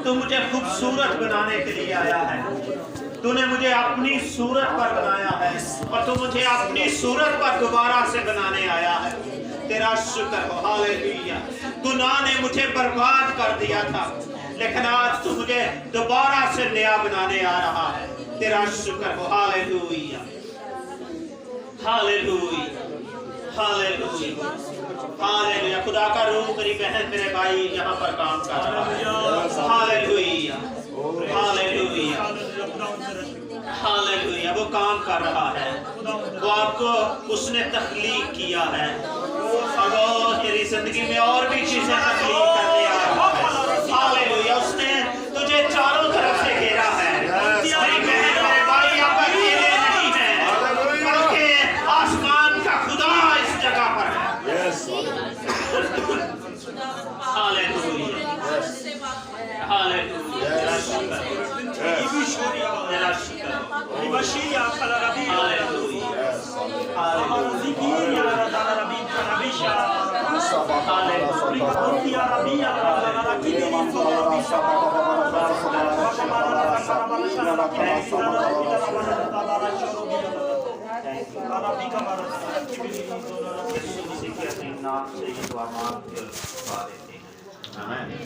تو مجھے خوبصورت بنانے کے لیے آیا ہے. تو نے مجھے اپنی صورت پر بنایا ہے اور تو مجھے اپنی صورت پر دوبارہ سے بنانے آیا ہے. تیرا شکر ہو. ہاللیلویا. گناہ نے مجھے برباد کر دیا تھا لیکن آج تو مجھے دوبارہ سے نیا بنانے آ رہا ہے. تیرا شکر ہو. ہاللیلویا. ہاللیلویا. ہاللیلویا. ہاللیلویا. خدا کا روح میری بہن میرے بھائی یہاں پر کام کر رہا ہے. ہاللیلویا. ہاللیلویا. ہاللیلویا. وہ کام کر رہا ہے. وہ آپ کو اس نے تخلیق کیا ہے اور وہ تیری زندگی میں اور بھی چیزیں تخلیق کرنے آ رہا ہے. ہاللیلویا. اس نے تجھے چاروں طرف سے گھیرا ہے. میری بہن میرے بھائی آپ اکیلے نہیں ہیں بلکہ آسمان کا خدا اس جگہ پر ہے. ہاللیلویا. ہاللیلویا. تیرا شکر. تیرا شکر.